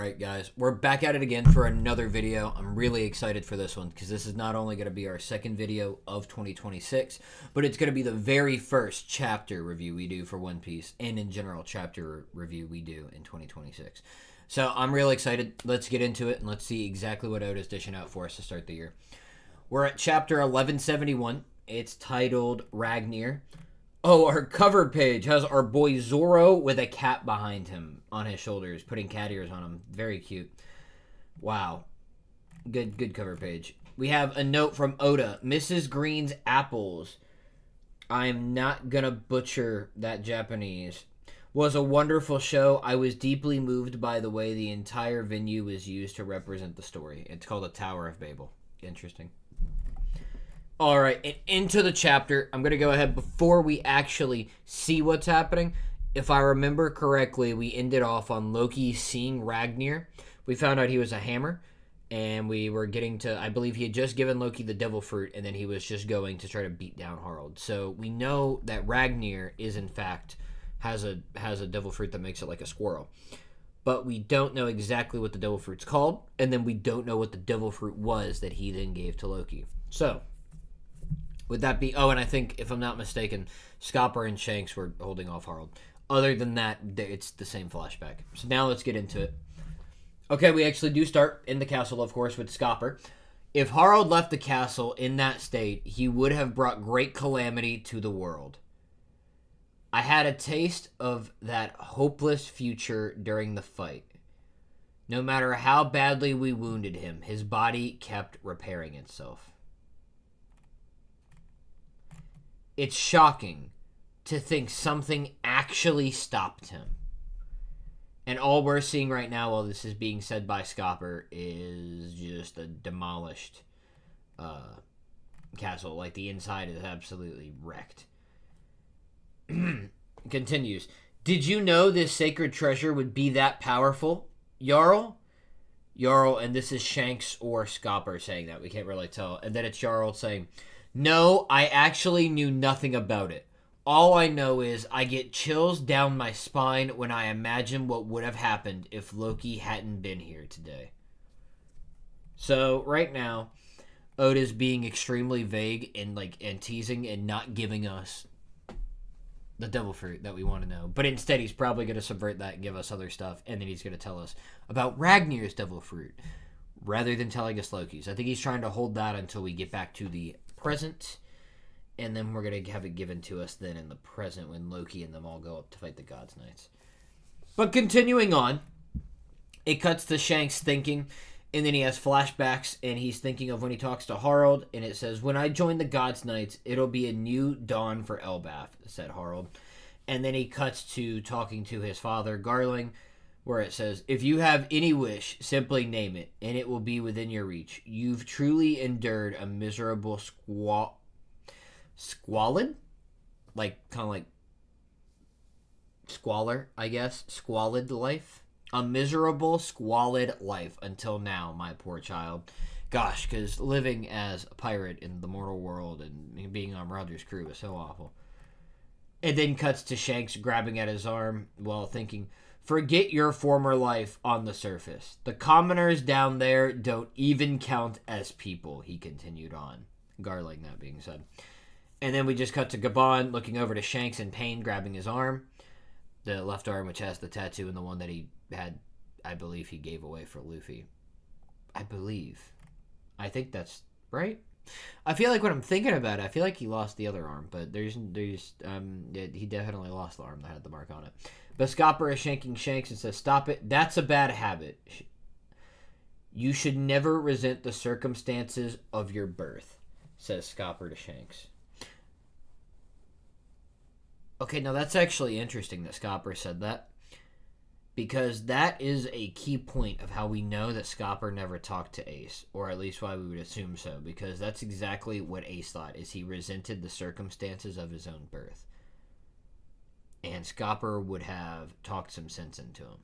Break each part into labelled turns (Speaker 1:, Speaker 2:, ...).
Speaker 1: Alright guys, we're back at it again for another video. I'm really excited for this one because this is not only going to be our second video of 2026, but it's going to be the very first chapter review we do for One Piece, and in general chapter review we do in 2026. So I'm really excited. Let's get into it and let's see exactly what Oda's dishing out for us to start the year. We're at chapter 1171. It's titled Ragnir. Oh, our cover page has our boy Zoro with a cat behind him on his shoulders, putting cat ears on him. Very cute. Wow. Good cover page. We have a note from Oda. Mrs. Green's apples. I'm not gonna butcher that Japanese. Was a wonderful show. I was deeply moved by the way the entire venue was used to represent the story. It's called the Tower of Babel. Interesting. All right, and into the chapter. I'm going to go ahead before we actually see what's happening. If I remember correctly, we ended off on Loki seeing Ragnir. We found out he was a hammer, and we were getting to, I believe he had just given Loki the devil fruit, and then he was just going to try to beat down Harald. So we know that Ragnir is, in fact, has a devil fruit that makes it like a squirrel. But we don't know exactly what the devil fruit's called, and then we don't know what the devil fruit was that he then gave to Loki. So would that be... Oh, and I think, if I'm not mistaken, Scopper and Shanks were holding off Harald. Other than that, it's the same flashback. So now let's get into it. Okay, we actually do start in the castle, of course, with Scopper. If Harald left the castle in that state, he would have brought great calamity to the world. I had a taste of that hopeless future during the fight. No matter how badly we wounded him, his body kept repairing itself. It's shocking to think something actually stopped him. And all we're seeing right now while this is being said by Scopper is just a demolished castle. Like, the inside is absolutely wrecked. Continues. Did you know this sacred treasure would be that powerful? Jarl? Jarl, and this is Shanks or Scopper saying that. We can't really tell. And then it's Jarl saying, no, I actually knew nothing about it. All I know is I get chills down my spine when I imagine what would have happened if Loki hadn't been here today. So, right now, Oda's being extremely vague and teasing and not giving us the devil fruit that we want to know. But instead, he's probably going to subvert that and give us other stuff, and then he's going to tell us about Ragnir's devil fruit, rather than telling us Loki's. I think he's trying to hold that until we get back to the present, and then we're going to have it given to us then in the present when Loki and them all go up to fight the Gods Knights. But continuing on, it cuts to Shanks thinking, and then he has flashbacks, and he's thinking of when he talks to Harald, and it says, when I join the Gods Knights, it'll be a new dawn for Elbaf, said Harald. And then he cuts to talking to his father, Garling, where it says, if you have any wish, simply name it, and it will be within your reach. You've truly endured a miserable squalid? Kind of like squalor, I guess. Squalid life. A miserable, squalid life until now, my poor child. Gosh, because living as a pirate in the mortal world and being on Roger's crew is so awful. It then cuts to Shanks grabbing at his arm while thinking, forget your former life on the surface. The commoners down there don't even count as people, he continued on. Garling, that being said. And then we just cut to Gabon looking over to Shanks in pain, grabbing his arm. The left arm, which has the tattoo, and the one that he had, I believe he gave away for Luffy. I think that's right. I feel like when I'm thinking about it, I feel like he lost the other arm, but he definitely lost the arm that had the mark on it. But Scopper is shanking Shanks and says, stop it. That's a bad habit. You should never resent the circumstances of your birth, says Scopper to Shanks. Okay, now that's actually interesting that Scopper said that, because that is a key point of how we know that Scopper never talked to Ace, or at least why we would assume so, because that's exactly what Ace thought, is he resented the circumstances of his own birth. And Scopper would have talked some sense into him.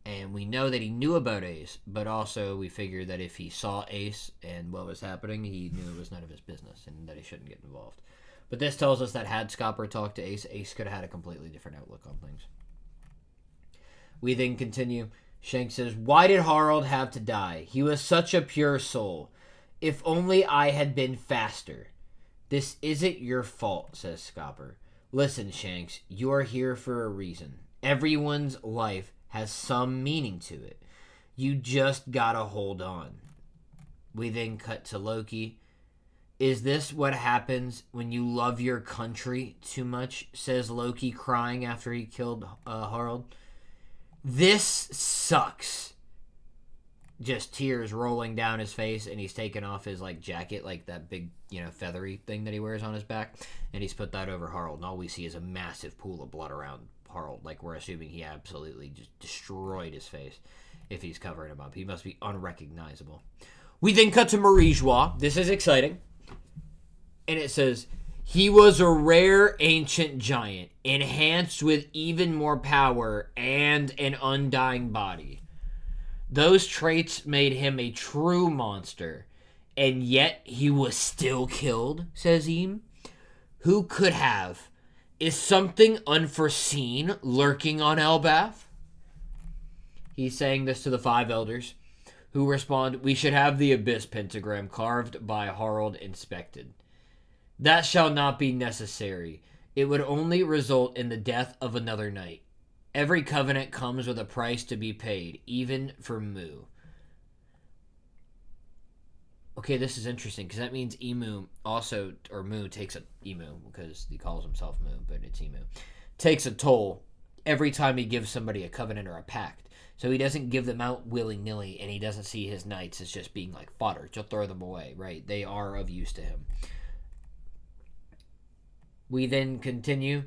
Speaker 1: And we know that he knew about Ace, but also we figure that if he saw Ace and what was happening, he knew it was none of his business and that he shouldn't get involved. But this tells us that had Scopper talked to Ace, Ace could have had a completely different outlook on things. We then continue. Shanks says, "Why did Harald have to die? He was such a pure soul. If only I had been faster." "This isn't your fault," says Scopper. "Listen, Shanks, you are here for a reason. Everyone's life has some meaning to it. You just gotta hold on." We then cut to Loki. "Is this what happens when you love your country too much?" says Loki, crying after he killed Harald. "This sucks." Just tears rolling down his face, and he's taken off his jacket, that big, feathery thing that he wears on his back, and he's put that over Harald, and all we see is a massive pool of blood around Harald. We're assuming he absolutely just destroyed his face if he's covering him up. He must be unrecognizable. We then cut to Marie-Joie. This is exciting. And it says, "He was a rare ancient giant, enhanced with even more power and an undying body. Those traits made him a true monster, and yet he was still killed," says Eam. "Who could have? Is something unforeseen lurking on Elbaf?" He's saying this to the 5 elders, who respond, "We should have the Abyss pentagram carved by Harald inspected." "That shall not be necessary. It would only result in the death of another knight. Every covenant comes with a price to be paid, even for Mu." Okay, this is interesting, because that means Emu also, or Mu takes a, Emu, because he calls himself Mu, but it's Emu, takes a toll every time he gives somebody a covenant or a pact. So he doesn't give them out willy-nilly, and he doesn't see his knights as just being like fodder. Just throw them away, right? They are of use to him. We then continue.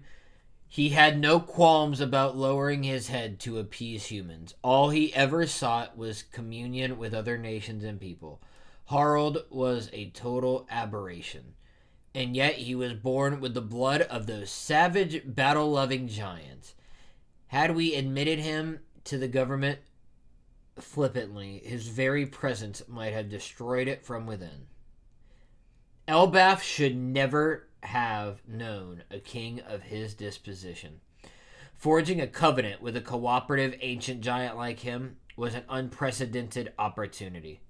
Speaker 1: "He had no qualms about lowering his head to appease humans. All he ever sought was communion with other nations and people. Harald was a total aberration. And yet he was born with the blood of those savage, battle-loving giants. Had we admitted him to the government flippantly, his very presence might have destroyed it from within. Elbaf should never have known a king of his disposition. Forging a covenant with a cooperative ancient giant like him was an unprecedented opportunity.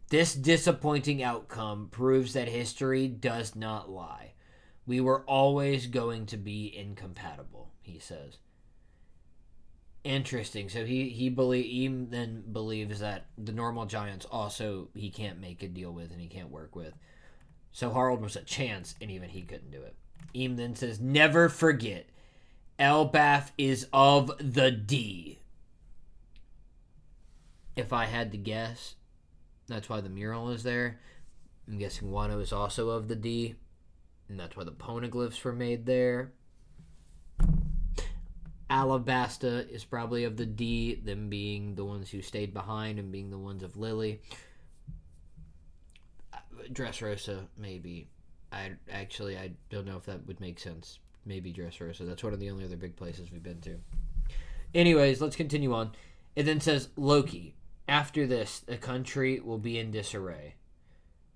Speaker 1: This disappointing outcome proves that history does not lie. We were always going to be incompatible," he says. Interesting. So he then believes that the normal giants also he can't make a deal with and he can't work with. So Harald was a chance, and even he couldn't do it. Eam then says, "Never forget, Elbaf is of the D." If I had to guess, that's why the mural is there. I'm guessing Wano is also of the D, and that's why the poneglyphs were made there. Alabasta is probably of the D, them being the ones who stayed behind and being the ones of Lily. Dressrosa, maybe. I don't know if that would make sense. Maybe Dressrosa. That's one of the only other big places we've been to. Anyways, let's continue on. It then says, "Loki, after this, the country will be in disarray."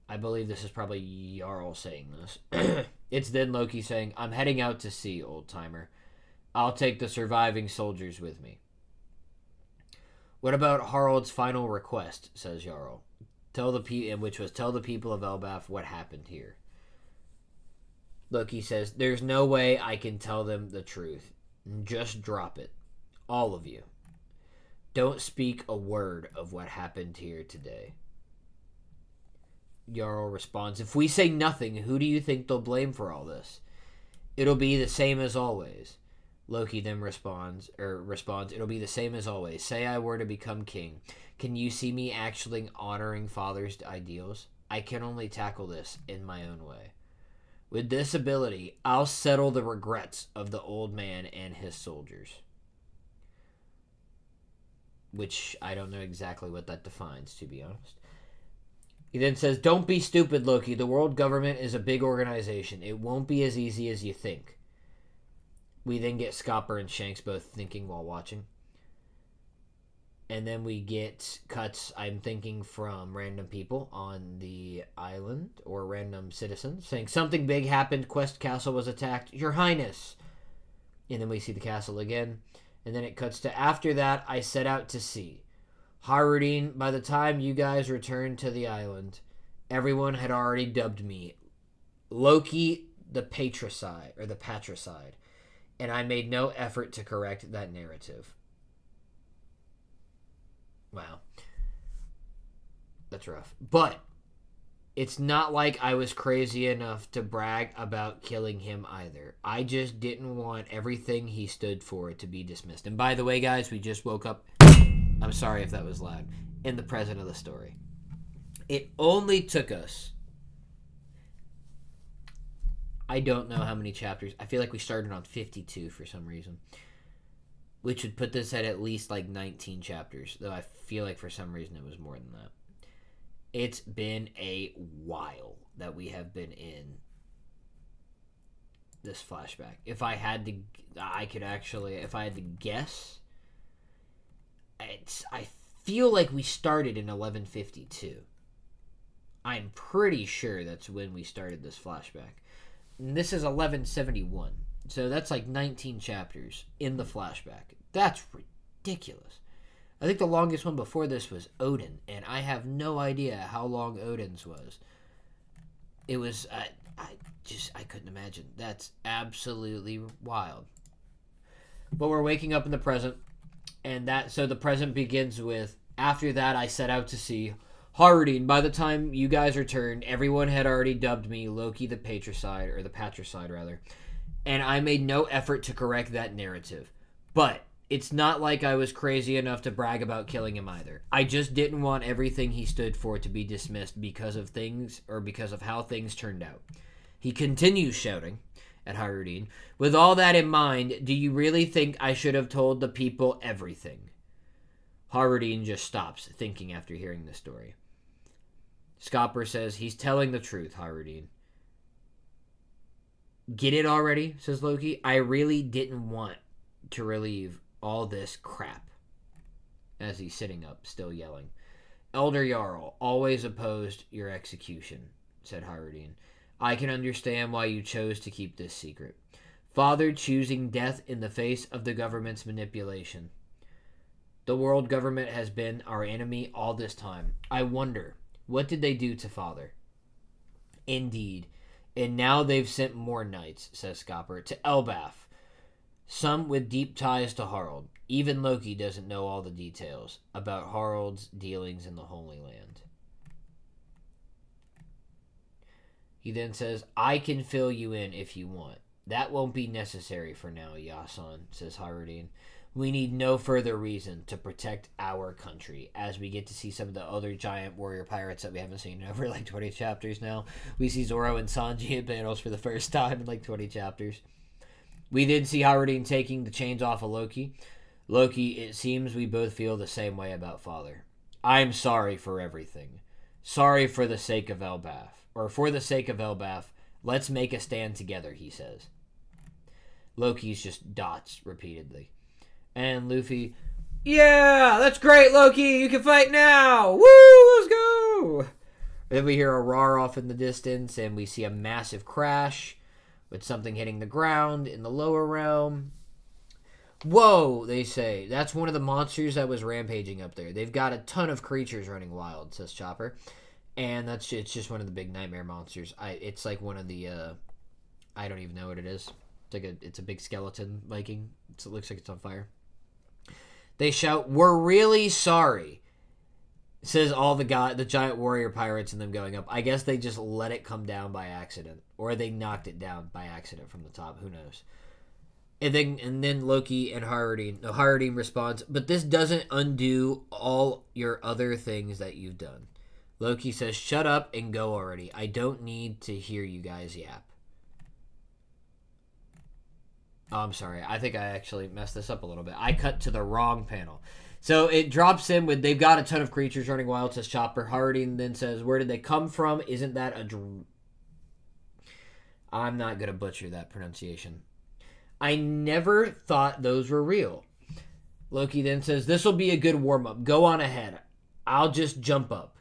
Speaker 1: I believe this is probably Jarl saying this. It's then Loki saying, "I'm heading out to sea, old-timer. I'll take the surviving soldiers with me." "What about Harald's final request?" says Jarl. Tell the people of Elbaf what happened here." Loki says, "There's no way I can tell them the truth. Just drop it. All of you. Don't speak a word of what happened here today." Jarl responds, "If we say nothing, who do you think they'll blame for all this? It'll be the same as always." Loki then responds, "It'll be the same as always. Say I were to become king. Can you see me actually honoring father's ideals? I can only tackle this in my own way. With this ability, I'll settle the regrets of the old man and his soldiers." Which I don't know exactly what that defines, to be honest. He then says, "Don't be stupid, Loki. The world government is a big organization. It won't be as easy as you think." We then get Scopper and Shanks both thinking while watching. And then we get cuts, I'm thinking, from random people on the island, or random citizens, saying, "Something big happened. Quest Castle was attacked. Your Highness." And then we see the castle again. And then it cuts to, after that, I set out to sea. Harudine, by the time you guys returned to the island, everyone had already dubbed me Loki the Patricide, or the Patricide, and I made no effort to correct that narrative. Wow. That's rough. But it's not like I was crazy enough to brag about killing him either. I just didn't want everything he stood for to be dismissed. And by the way, guys, we just woke up. I'm sorry if that was loud. In the present of the story. It only took us, I don't know how many chapters. I feel like we started on 52 for some reason. Which would put this at least like 19 chapters. Though I feel like for some reason it was more than that. It's been a while that we have been in this flashback. If I had to guess, I feel like we started in 1152. I'm pretty sure that's when we started this flashback. And this is 1171. So that's like 19 chapters in the flashback. That's ridiculous. I think the longest one before this was Odin, and I have no idea how long Odin's was. It was, I couldn't imagine. That's absolutely wild. But we're waking up in the present, and so the present begins with, after that I set out to sea. Harudine, by the time you guys returned, everyone had already dubbed me Loki the Patricide, or the Patricide rather, and I made no effort to correct that narrative. But it's not like I was crazy enough to brag about killing him either. I just didn't want everything he stood for to be dismissed because of how things turned out. He continues shouting at Harudine, with all that in mind, do you really think I should have told the people everything? Harudine just stops, thinking after hearing the story. Scopper says, he's telling the truth, Harudine. Get it already, says Loki. I really didn't want to relieve all this crap. As he's sitting up, still yelling. Elder Jarl always opposed your execution, said Harudine. I can understand why you chose to keep this secret. Father choosing death in the face of the government's manipulation. The world government has been our enemy all this time. I wonder, what did they do to Father? Indeed. And now they've sent more knights, says Scopper, to Elbaf. Some with deep ties to Harald. Even Loki doesn't know all the details about Harald's dealings in the Holy Land. He then says, I can fill you in if you want. That won't be necessary for now, Yason, says Harudine. We need no further reason to protect our country, as we get to see some of the other giant warrior pirates that we haven't seen in over like 20 chapters now. We see Zoro and Sanji in battles for the first time in like 20 chapters. We did see Harudine taking the chains off of Loki. Loki, it seems we both feel the same way about Father. I'm sorry for everything. Sorry for the sake of Elbaf. Or for the sake of Elbaf, let's make a stand together, he says. Loki's just dots repeatedly. And Luffy, yeah, that's great, Loki. You can fight now. Woo, let's go. Then we hear a roar off in the distance, and we see a massive crash with something hitting the ground in the lower realm. Whoa, they say. That's one of the monsters that was rampaging up there. They've got a ton of creatures running wild, says Chopper. And it's just one of the big nightmare monsters. It's like one of the, I don't even know what it is. It's a big skeleton Viking. It looks like it's on fire. They shout, we're really sorry, says all the giant warrior pirates and them going up. I guess they just let it come down by accident. Or they knocked it down by accident from the top. Who knows? And then Loki and Harudine responds, but this doesn't undo all your other things that you've done. Loki says, shut up and go already. I don't need to hear you guys yap. Oh, I'm sorry. I think I actually messed this up a little bit. I cut to the wrong panel. So it drops in with, they've got a ton of creatures running wild, says Chopper. Harudine then says, where did they come from? Isn't that I'm not going to butcher that pronunciation. I never thought those were real. Loki then says, this will be a good warm-up. Go on ahead. I'll just jump up.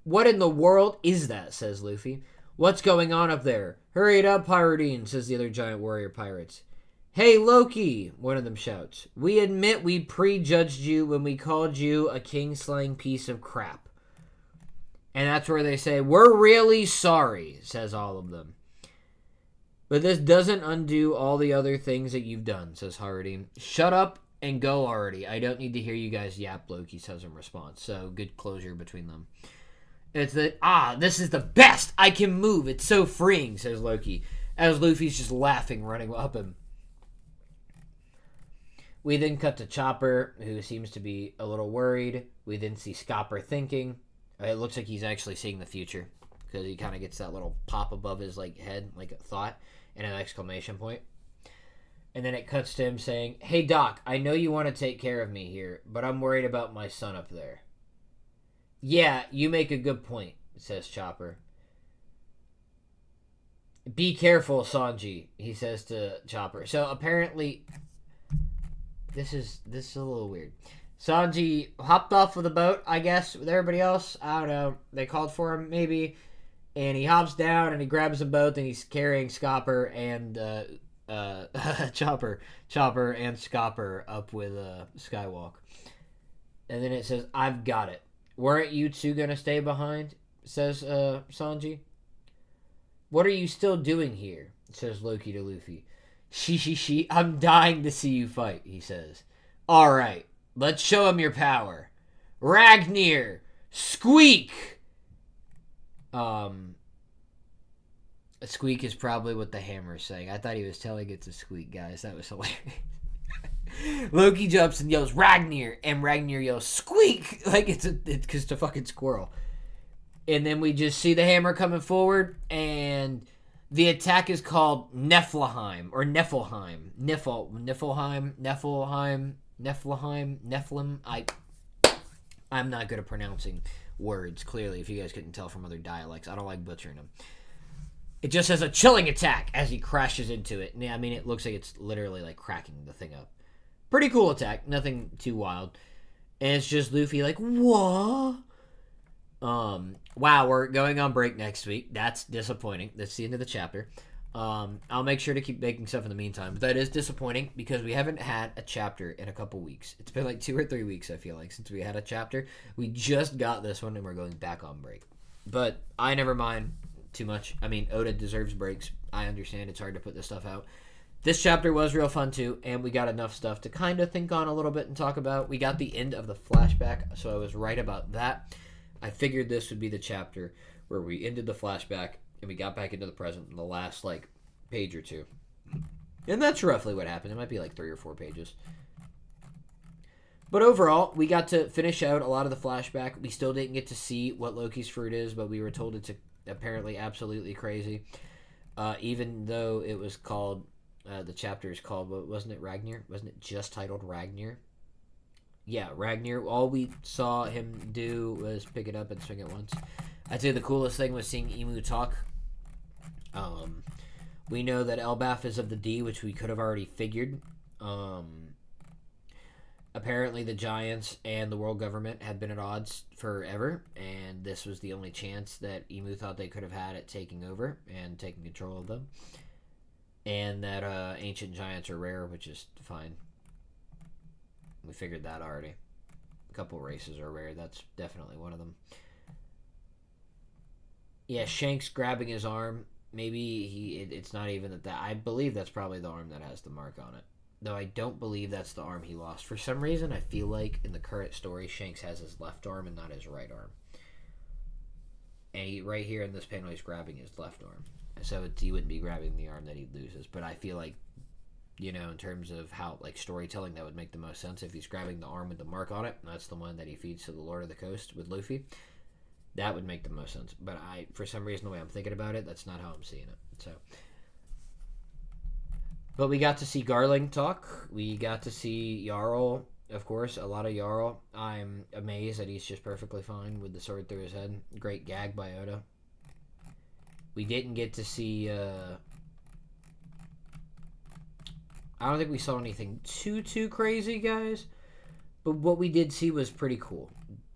Speaker 1: What in the world is that, says Luffy. What's going on up there? Hurry it up, Harudine, says the other giant warrior pirates. "Hey, Loki," one of them shouts. "We admit we prejudged you when we called you a king-slaying piece of crap." And that's where they say, "We're really sorry," says all of them. "But this doesn't undo all the other things that you've done," says Hardy. "Shut up and go already. I don't need to hear you guys yap," Loki says in response. So good closure between them. It's that, "this is the best. I can move. It's so freeing," says Loki, as Luffy's just laughing, running up him. We then cut to Chopper, who seems to be a little worried. We then see Scopper thinking. It looks like he's actually seeing the future, because he kind of gets that little pop above his head, like a thought, and an exclamation point. And then it cuts to him saying, "Hey, Doc, I know you want to take care of me here, but I'm worried about my son up there." "Yeah, you make a good point," says Chopper. "Be careful, Sanji," he says to Chopper. So apparently, this is a little weird. Sanji hopped off of the boat, I guess, with everybody else. I don't know. They called for him, maybe. And he hops down and he grabs a boat and he's carrying Scopper and Chopper and Scopper up with Skywalk. And then it says, "I've got it. Weren't you two gonna stay behind?" says Sanji. "What are you still doing here?" says Loki to Luffy. She, "I'm dying to see you fight," he says. "All right, let's show him your power. Ragnir, squeak!" Squeak is probably what the hammer's saying. I thought he was telling it to squeak, guys. That was hilarious. Loki jumps and yells, "Ragnir!" And Ragnir yells, "Squeak!" Like it's a fucking squirrel. And then we just see the hammer coming forward, and the attack is called Nephilim, or Nephilim. Nephilim. I'm not good at pronouncing words, clearly, if you guys couldn't tell from other dialects. I don't like butchering them. It just says a chilling attack as he crashes into it. I mean, it looks like it's literally like cracking the thing up. Pretty cool attack. Nothing too wild. And it's just Luffy like, "What?" Wow, we're going on break next week. That's disappointing. That's the end of the chapter. I'll make sure to keep making stuff in the meantime. But that is disappointing because we haven't had a chapter in a couple weeks. It's been like 2 or 3 weeks, I feel like, since we had a chapter. We just got this one and we're going back on break. But I never mind too much. I mean, Oda deserves breaks. I understand it's hard to put this stuff out. This chapter was real fun too, and we got enough stuff to kind of think on a little bit and talk about. We got the end of the flashback, so I was right about that. I figured this would be the chapter where we ended the flashback and we got back into the present in the last page or two. And that's roughly what happened. It might be 3 or 4 pages. But overall, we got to finish out a lot of the flashback. We still didn't get to see what Loki's fruit is, but we were told it's apparently absolutely crazy. Even though it was called, the chapter is called, wasn't it Ragnir? Wasn't it just titled Ragnir? Yeah, Ragnir. All we saw him do was pick it up and swing it once. I'd say the coolest thing was seeing Emu talk. We know that Elbaf is of the D, which we could have already figured. Apparently the Giants and the world government had been at odds forever, and this was the only chance that Emu thought they could have had at taking over and taking control of them. And that ancient giants are rare, which is fine. We figured that already. A couple races are rare. That's definitely one of them. Yeah, Shanks grabbing his arm. Maybe it's not even that. I believe that's probably the arm that has the mark on it. Though I don't believe that's the arm he lost. For some reason, I feel like in the current story, Shanks has his left arm and not his right arm. And right here in this panel, he's grabbing his left arm. So he wouldn't be grabbing the arm that he loses. But I feel like, in terms of how, storytelling, that would make the most sense. If he's grabbing the arm with the mark on it, and that's the one that he feeds to the Lord of the Coast with Luffy, that would make the most sense. But for some reason, the way I'm thinking about it, that's not how I'm seeing it. So... But we got to see Garling talk. We got to see Jarl, of course, a lot of Jarl. I'm amazed that he's just perfectly fine with the sword through his head. Great gag by Oda. We didn't get to see... I don't think we saw anything too crazy, guys. But what we did see was pretty cool.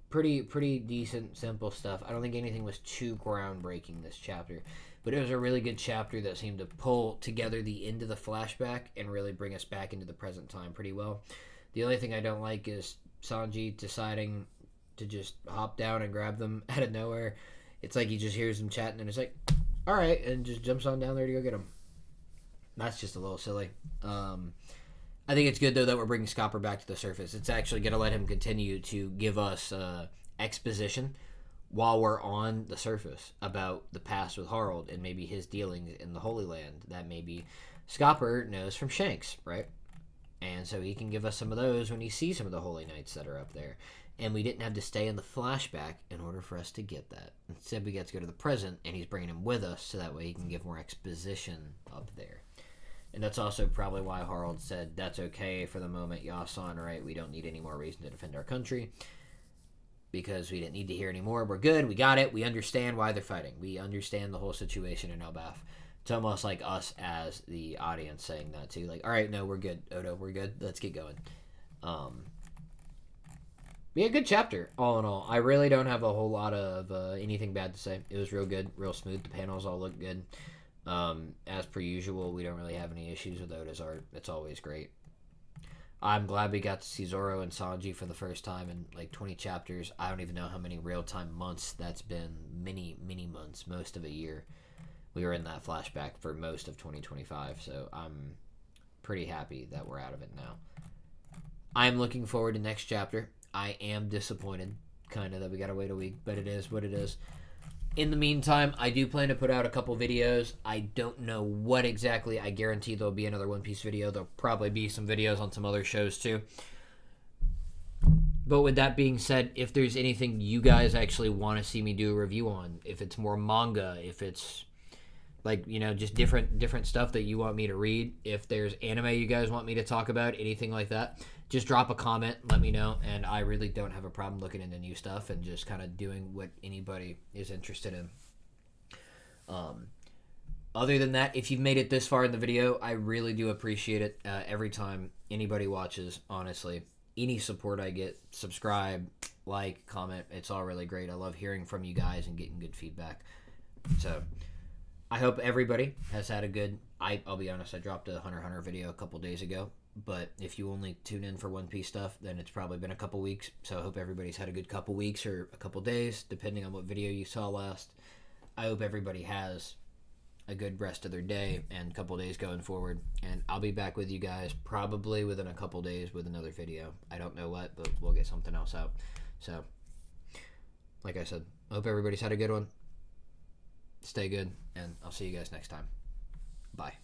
Speaker 1: Pretty decent, simple stuff. I don't think anything was too groundbreaking this chapter. But it was a really good chapter that seemed to pull together the end of the flashback and really bring us back into the present time pretty well. The only thing I don't like is Sanji deciding to just hop down and grab them out of nowhere. It's like he just hears them chatting and it's like, all right, and just jumps on down there to go get them. That's just a little silly. I think it's good, though, that we're bringing Scopper back to the surface. It's actually going to let him continue to give us exposition while we're on the surface about the past with Harold and maybe his dealings in the Holy Land that maybe Scopper knows from Shanks, right? And so he can give us some of those when he sees some of the Holy Knights that are up there. And we didn't have to stay in the flashback in order for us to get that. Instead, we get to go to the present, and he's bringing him with us so that way he can give more exposition up there. And that's also probably why Harold said, that's okay for the moment, Yasan, right? We don't need any more reason to defend our country because we didn't need to hear any more. We're good. We got it. We understand why they're fighting. We understand the whole situation in Elbaf. It's almost like us as the audience saying that too. Like, all right, no, we're good. Odo, we're good. Let's get going. Yeah, good chapter, all in all. I really don't have a whole lot of anything bad to say. It was real good, real smooth. The panels all look good. As per usual, we don't really have any issues with Oda's art. It's always great. I'm glad we got to see Zoro and Sanji for the first time in like 20 chapters. I don't even know how many real-time months that's been. Many months, most of a year. We were in that flashback for most of 2025, so I'm pretty happy that we're out of it now. I'm looking forward to next chapter. I am disappointed, kind of, that we gotta wait a week, but it is what it is. In the meantime, I do plan to put out a couple videos. I don't know what exactly. I guarantee there'll be another One Piece video. There'll probably be some videos on some other shows too. But with that being said, if there's anything you guys actually want to see me do a review on, if it's more manga, if it's like, you know, just different stuff that you want me to read, if there's anime you guys want me to talk about, anything like that, just drop a comment, let me know, and I really don't have a problem looking into new stuff and just kind of doing what anybody is interested in. Other than that, if you've made it this far in the video, I really do appreciate it. Every time anybody watches, honestly, any support I get, subscribe, like, comment, it's all really great. I love hearing from you guys and getting good feedback. So I hope everybody has had a good... I'll be honest, I dropped a Hunter x Hunter video a couple days ago, but if you only tune in for One Piece stuff, then it's probably been a couple weeks. So I hope everybody's had a good couple weeks or a couple days, depending on what video you saw last. I hope everybody has a good rest of their day and couple days going forward. And I'll be back with you guys probably within a couple days with another video. I don't know what, but we'll get something else out. So, like I said, I hope everybody's had a good one. Stay good, and I'll see you guys next time. Bye.